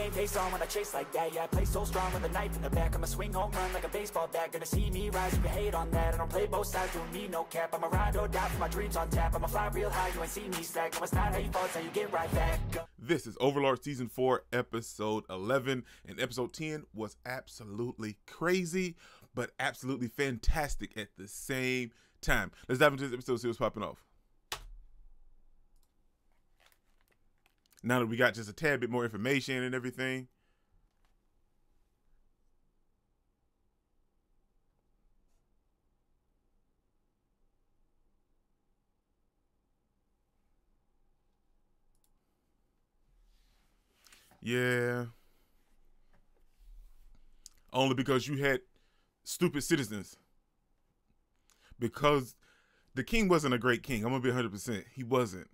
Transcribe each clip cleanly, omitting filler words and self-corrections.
game face on when I chase like that. Yeah, I play so strong with a knife in the back. I'ma swing home run like a baseball bat. Gonna see me rise, you can hate on that. I don't play both sides, doing me no cap. I'ma ride or die for my dreams on tap. I'ma fly real high, you ain't see me slack. No, it's not how you fall, it's how you get right back. This is Overlord Season 4, Episode 11, and Episode 10 was absolutely crazy, but absolutely fantastic at the same time. Let's dive into this episode, see what's popping off. Now that we got just a tad bit more information and everything. Yeah. Only because you had stupid citizens. Because the king wasn't a great king. I'm going to be 100%. He wasn't.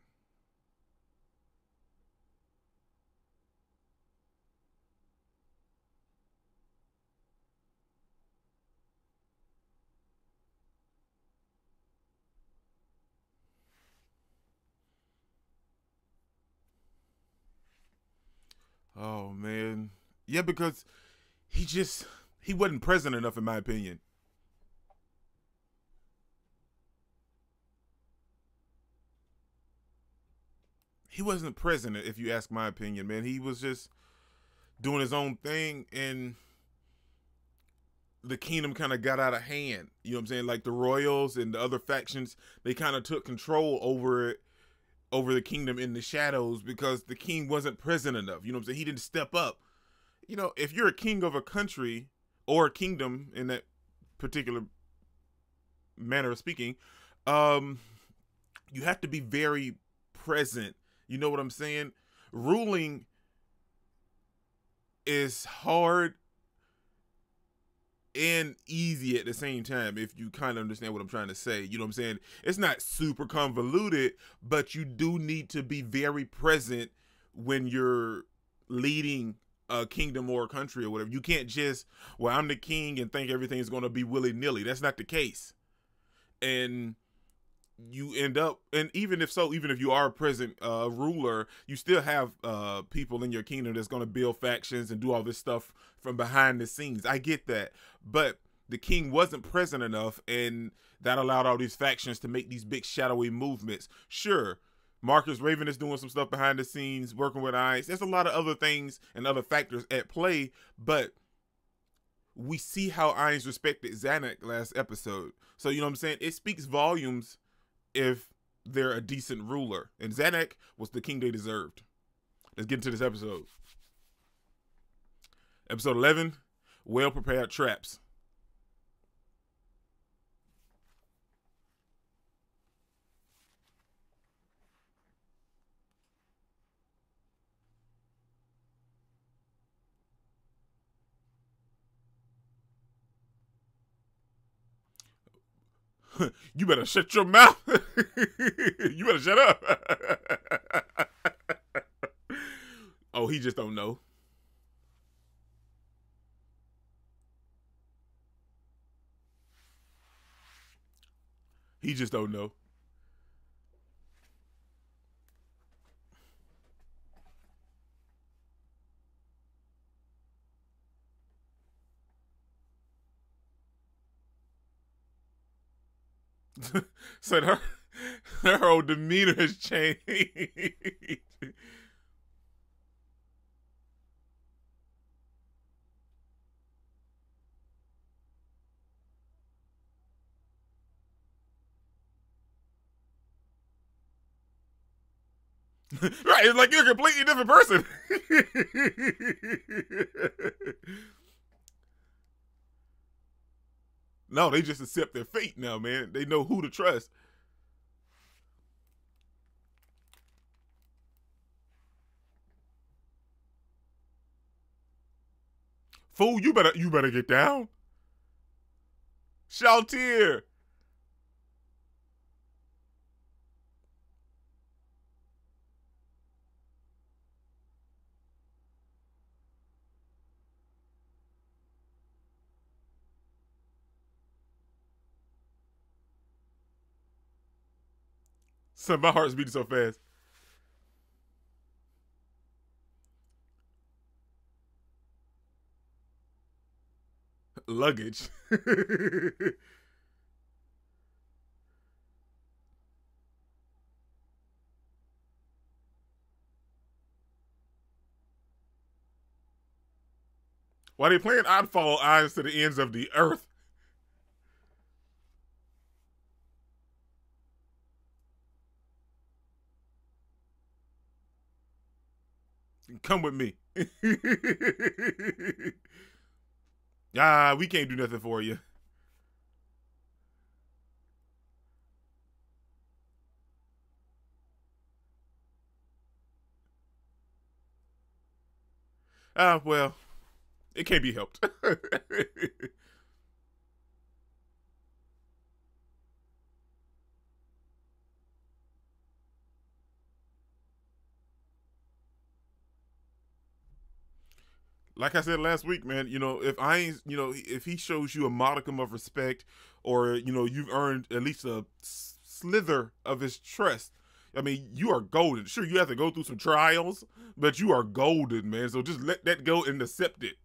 Oh, man. Yeah, because he wasn't present enough, in my opinion. He wasn't present, if you ask my opinion, man. He was just doing his own thing, and the kingdom kind of got out of hand. You know what I'm saying? Like the royals and the other factions, they kind of took control over it, over the kingdom in the shadows, because the king wasn't present enough. You know what I'm saying? He didn't step up. You know, if you're a king of a country or a kingdom in that particular manner of speaking, you have to be very present. You know what I'm saying? Ruling is hard and easy at the same time, if you kind of understand what I'm trying to say. You know what I'm saying? It's not super convoluted, but you do need to be very present when you're leading a kingdom or a country or whatever. You can't just, well, I'm the king and think everything's going to be willy-nilly. That's not the case. And you end up, and even if you are a present ruler, you still have people in your kingdom that's going to build factions and do all this stuff from behind the scenes. I get that, but the king wasn't present enough, and that allowed all these factions to make these big shadowy movements. Sure, Marcus Raven is doing some stuff behind the scenes, working with Irons. There's a lot of other things and other factors at play, but we see how Irons respected Zanuck last episode. So, you know what I'm saying? It speaks volumes if they're a decent ruler. And Zanuck was the king they deserved. Let's get into this episode. Episode 11, Well-Prepared Traps. You better shut your mouth. You better shut up. Oh, he just don't know. He just don't know. So her whole demeanor has changed. Right, it's like you're a completely different person. No, they just accept their fate now, man. They know who to trust. Fool, you better get down. Shalltear. Son, my heart's beating so fast. luggage. Why they playing Oddfall Eyes to the ends of the earth? Come with me. We can't do nothing for you. Well, it can't be helped. Like I said last week, man, if I ain't, if he shows you a modicum of respect, or you've earned at least a slither of his trust, I mean, you are golden. Sure, you have to go through some trials, but you are golden, man. So just let that go and accept it.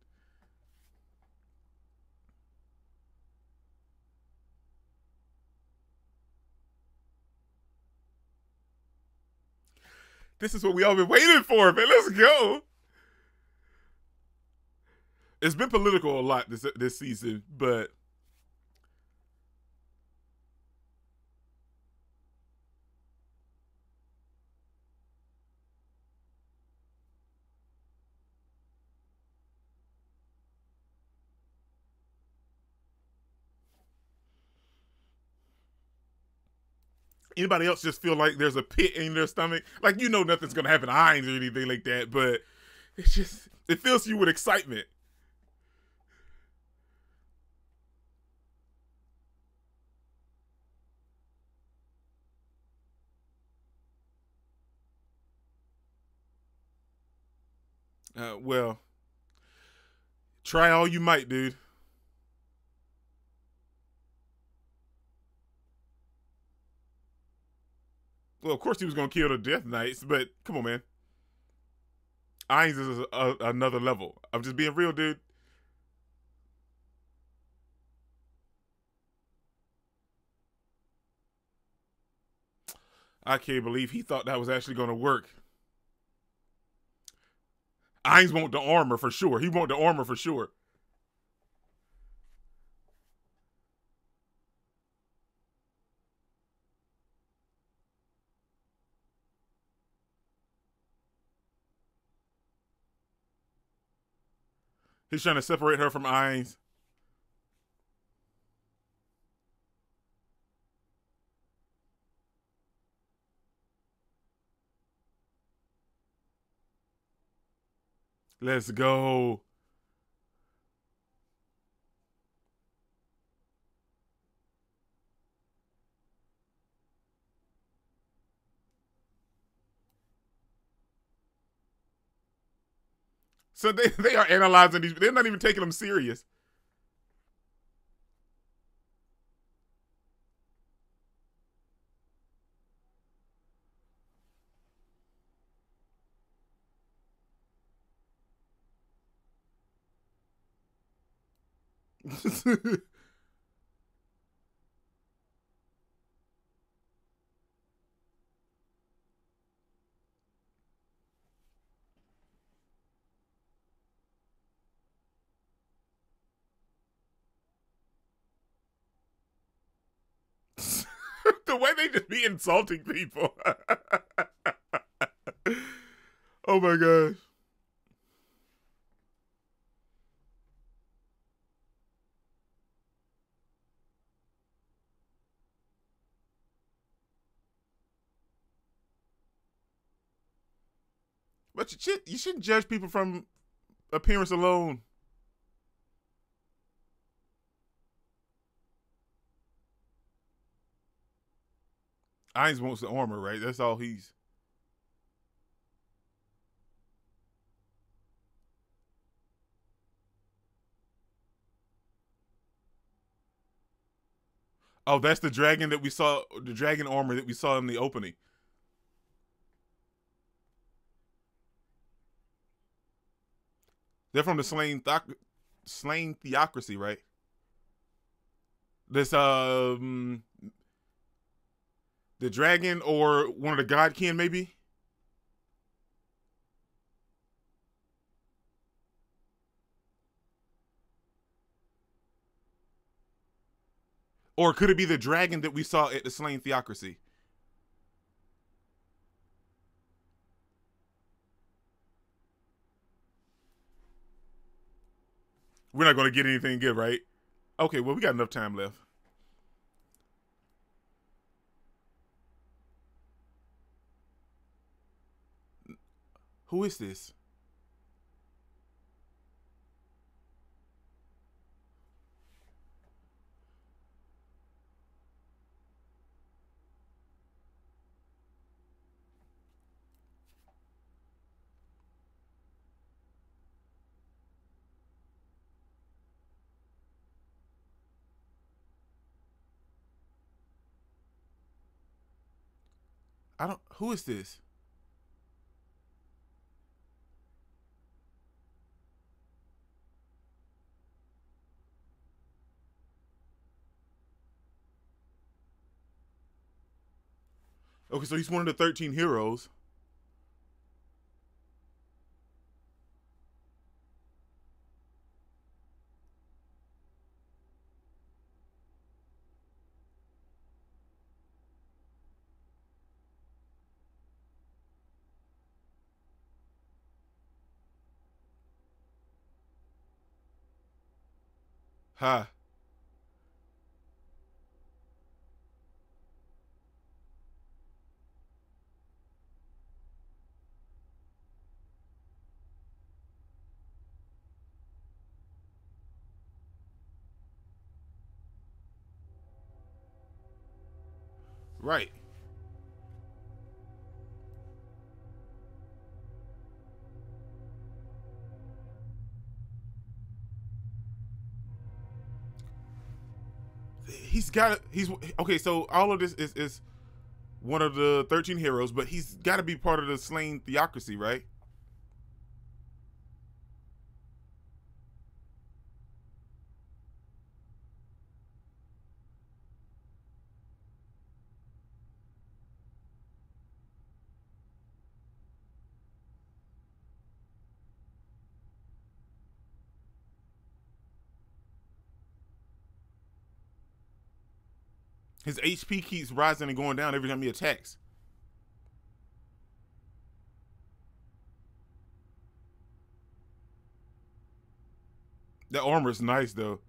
This is what we all been waiting for, man. Let's go. It's been political a lot this season, but anybody else just feel like there's a pit in their stomach? Like, nothing's gonna happen to Hines or anything like that, but it fills you with excitement. Well, try all you might, dude. Well, of course he was gonna kill the Death Knights, but come on, man. Ainz is another level. I'm just being real, dude. I can't believe he thought that was actually gonna work. Ainz want the armor for sure. He want the armor for sure. He's trying to separate her from Ainz. Let's go. So they are analyzing these. They're not even taking them serious. The way they just be insulting people. Oh my gosh. But you shouldn't judge people from appearance alone. Ainz wants the armor, right? That's all he's. Oh, that's the dragon that we saw. The dragon armor that we saw in the opening. They're from the slain theocracy, right? This the dragon or one of the godkin maybe. Or could it be the dragon that we saw at the Slain Theocracy? We're not going to get anything good, right? Okay, well, we got enough time left. Who is this? I don't. Who is this? Okay, so he's one of the 13 heroes. Ha. Right. He's got. He's okay. So all of this is one of the 13 heroes, but he's got to be part of the Slain Theocracy, right? His HP keeps rising and going down every time he attacks. That armor is nice though.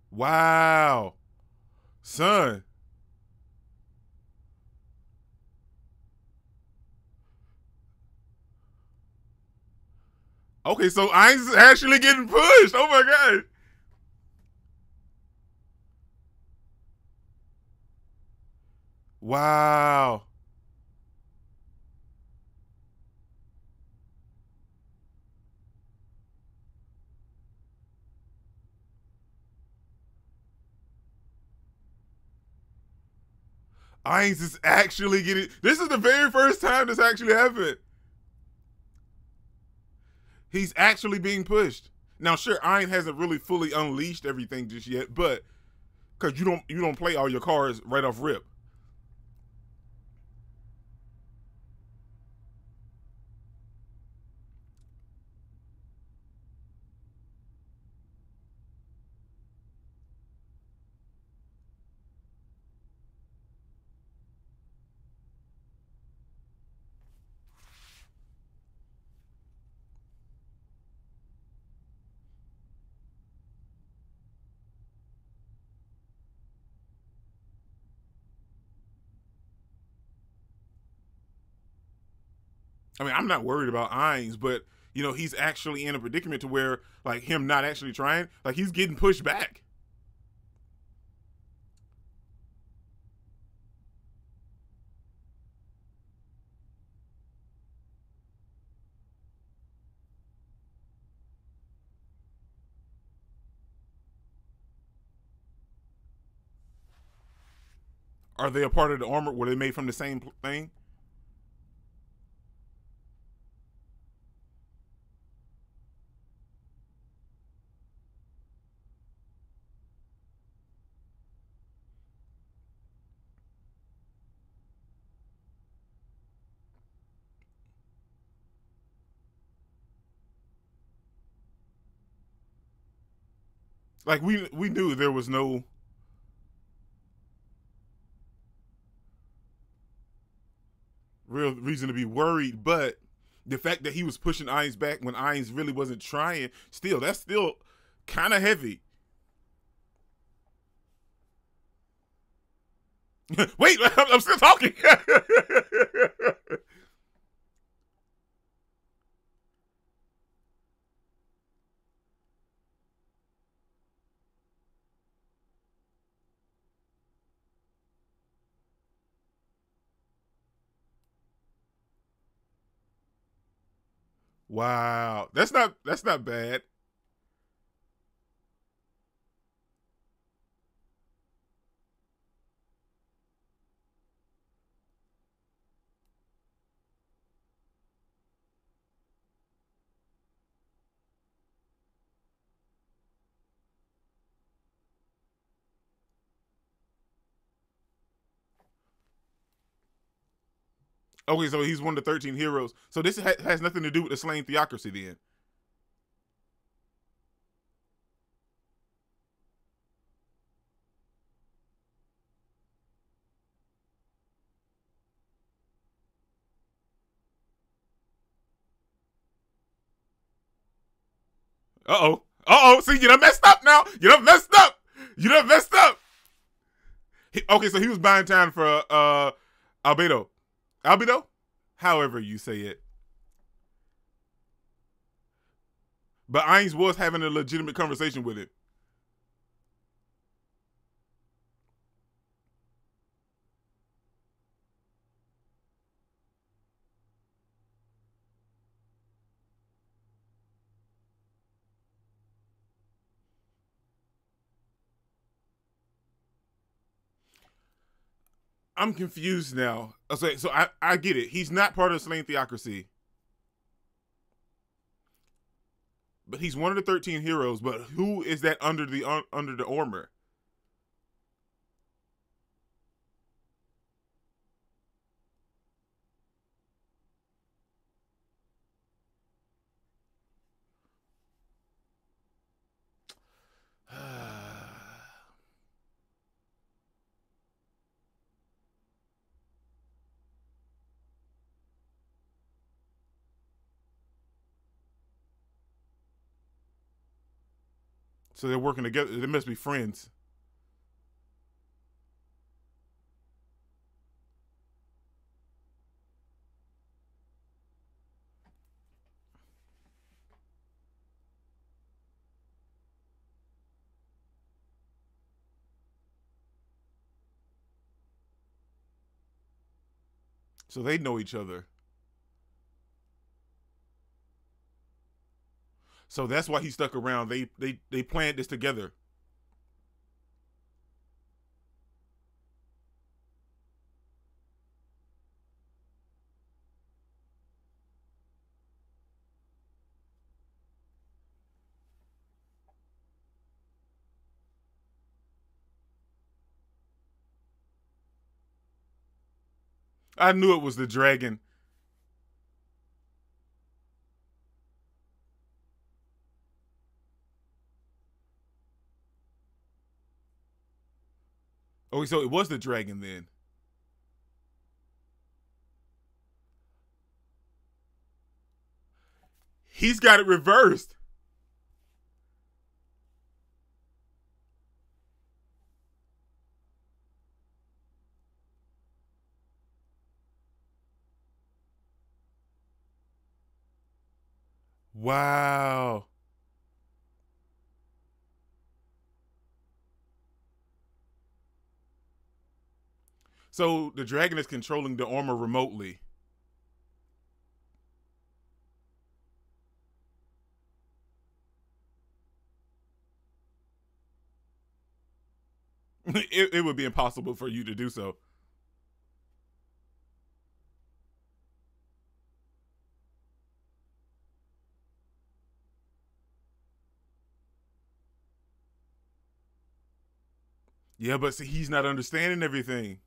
Wow, son. Okay, so Ainz actually getting pushed. Oh my god. Wow. Ainz is actually getting. This is the very first time this actually happened. He's actually being pushed. Now, sure, Ainz hasn't really fully unleashed everything just yet, but because you don't play all your cards right off rip. I mean, I'm not worried about Ainz, but he's actually in a predicament to where like him not actually trying, like he's getting pushed back. Are they a part of the armor? Were they made from the same thing? Like we knew there was no real reason to be worried, but the fact that he was pushing Ainz back when Ainz really wasn't trying, still, that's still kind of heavy. Wait, I'm still talking. Wow, that's not bad. Okay, so he's one of the 13 heroes. So this has nothing to do with the slain theocracy then. Uh-oh. Uh-oh. See, you done messed up now. You done messed up. You done messed up. Okay, so he was buying time for Albedo. Albedo? However you say it. But Ainz was having a legitimate conversation with it. I'm confused now. So I get it. He's not part of the slain theocracy. But he's one of the 13 heroes. But who is that under the armor? So they're working together. They must be friends. So they know each other. So that's why he stuck around. They planned this together. I knew it was the dragon. Oh, so it was the dragon then. He's got it reversed. Wow. So the dragon is controlling the armor remotely. It would be impossible for you to do so. Yeah, but see, he's not understanding everything.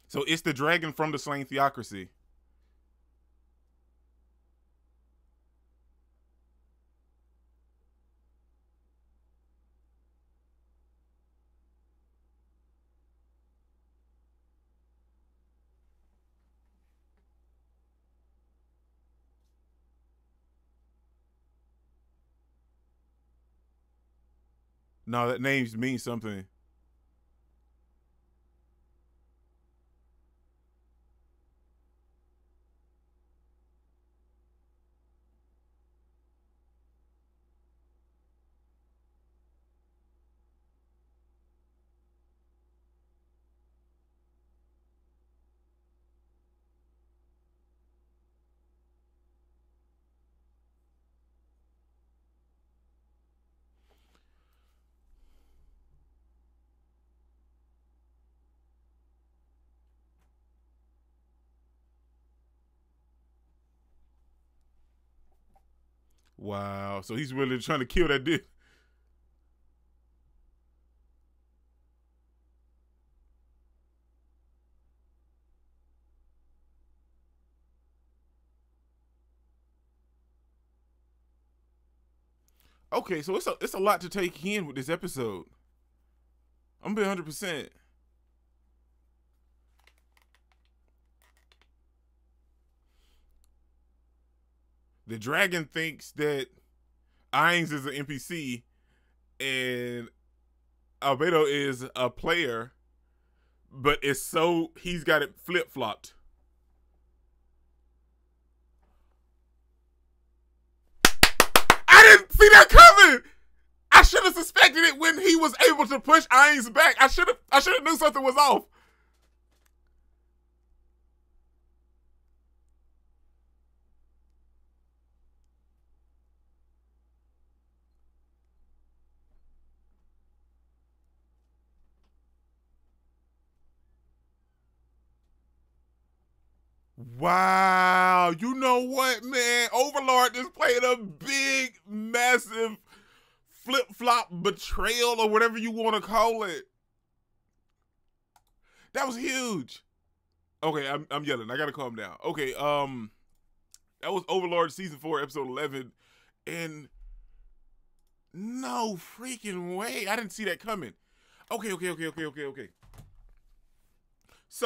So it's the dragon from the slain theocracy. No, that name means something. Wow. So he's really trying to kill that dude. Okay, so it's a lot to take in with this episode. I'm gonna be 100%. The dragon thinks that Ainz is an NPC and Albedo is a player, but it's so he's got it flip flopped. I didn't see that coming. I should have suspected it when he was able to push Ainz back. I should have knew something was off. Wow, you know what, man? Overlord just played a big, massive flip-flop betrayal or whatever you want to call it. That was huge. Okay, I'm yelling. I gotta calm down. Okay, that was Overlord season 4, episode 11, and no freaking way, I didn't see that coming. Okay. So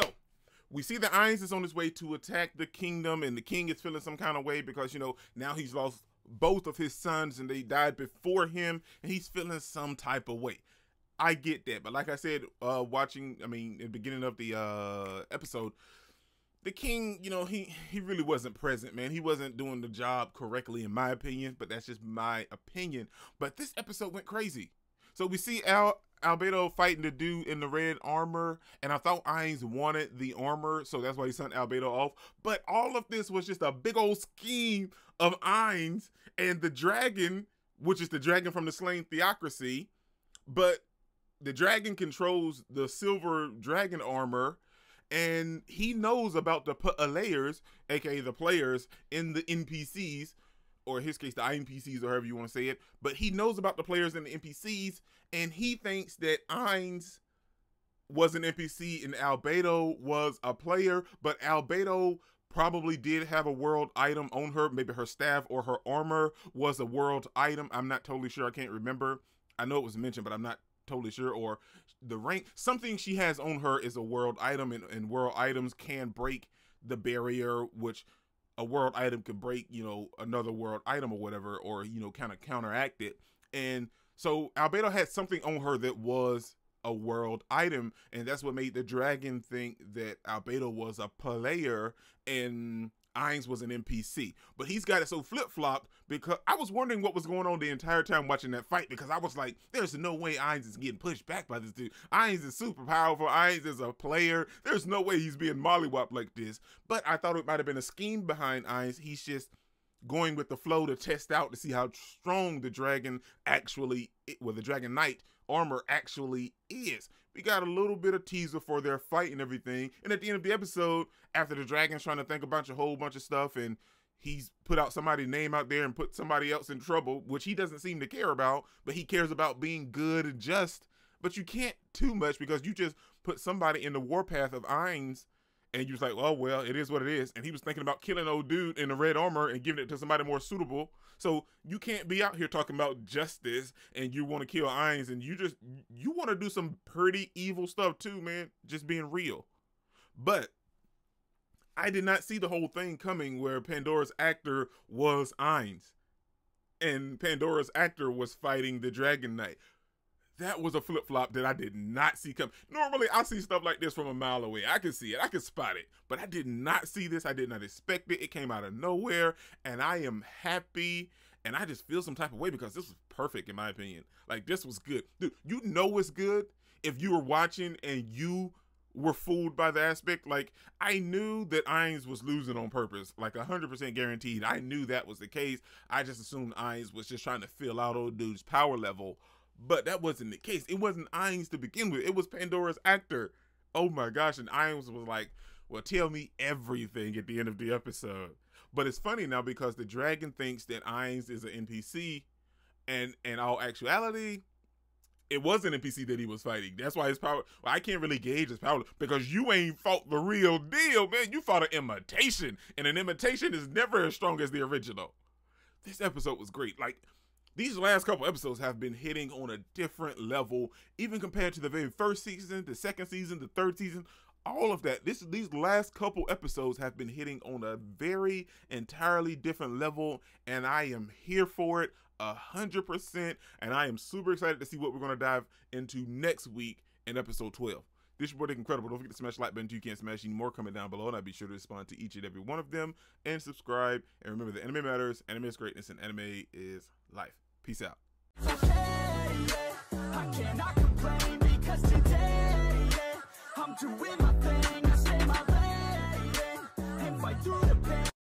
we see that Ainz is on his way to attack the kingdom, and the king is feeling some kind of way because, you know, now he's lost both of his sons and they died before him, and he's feeling some type of way. I get that, but like I said, in the beginning of the episode, the king, you know, he really wasn't present, man. He wasn't doing the job correctly, in my opinion, but that's just my opinion. But this episode went crazy. So we see Albedo fighting the dude in the red armor, and I thought Ainz wanted the armor, so that's why he sent Albedo off. But all of this was just a big old scheme of Ainz and the dragon, which is the dragon from the slain theocracy. But the dragon controls the silver dragon armor, and he knows about the players, aka the players, in the NPCs, or in his case, the INPCs, or however you want to say it. But he knows about the players and the NPCs, and he thinks that Ainz was an NPC and Albedo was a player, but Albedo probably did have a world item on her. Maybe her staff or her armor was a world item. I'm not totally sure. I can't remember. I know it was mentioned, but I'm not totally sure. Or the rank, something she has on her is a world item, and world items can break the barrier, which a world item could break, you know, another world item or whatever, or, you know, kind of counteract it. And so Albedo had something on her that was a world item, and that's what made the dragon think that Albedo was a player and Ainz was an NPC. But he's got it so flip-flopped because I was wondering what was going on the entire time watching that fight, because I was like, there's no way Ainz is getting pushed back by this dude. Ainz is super powerful. Ainz is a player. There's no way he's being mollywopped like this. But I thought it might have been a scheme behind Ainz. He's just going with the flow to test out to see how strong the dragon actually, the Dragon Knight armor actually is. We got a little bit of teaser for their fight and everything, and at the end of the episode, after the dragon's trying to think a whole bunch of stuff, and he's put out somebody's name out there and put somebody else in trouble, which he doesn't seem to care about, but he cares about being good and just. But you can't too much, because you just put somebody in the warpath of Ainz, and you're like, oh, well, it is what it is. And he was thinking about killing old dude in the red armor and giving it to somebody more suitable. So you can't be out here talking about justice and you want to kill Ainz, and you want to do some pretty evil stuff too, man. Just being real. But I did not see the whole thing coming where Pandora's actor was Ainz, and Pandora's actor was fighting the Dragon Knight. That was a flip-flop that I did not see come. Normally, I see stuff like this from a mile away. I can see it. I can spot it. But I did not see this. I did not expect it. It came out of nowhere. And I am happy. And I just feel some type of way because this was perfect, in my opinion. Like, this was good. Dude, you know it's good if you were watching and you were fooled by the aspect. Like, I knew that Ainz was losing on purpose. Like, 100% guaranteed. I knew that was the case. I just assumed Ainz was just trying to fill out old dude's power level. But that wasn't the case. It wasn't Ainz to begin with. It was Pandora's actor. Oh my gosh. And Ainz was like, well, tell me everything at the end of the episode. But it's funny now because the dragon thinks that Ainz is an NPC. And in all actuality, it was an NPC that he was fighting. That's why his power, well, I can't really gauge his power because you ain't fought the real deal, man. You fought an imitation. And an imitation is never as strong as the original. This episode was great. Like, these last couple episodes have been hitting on a different level, even compared to the very first season, the second season, the third season, all of that. These last couple episodes have been hitting on a very entirely different level, and I am here for it 100%, and I am super excited to see what we're going to dive into next week in episode 12. This is your boy Dick Incredible. Don't forget to smash the like button too. You can't smash any more. Comment down below, and I'll be sure to respond to each and every one of them, and subscribe. And remember that anime matters, anime is greatness, and anime is life. Peace out. I cannot complain because today, I'm doing my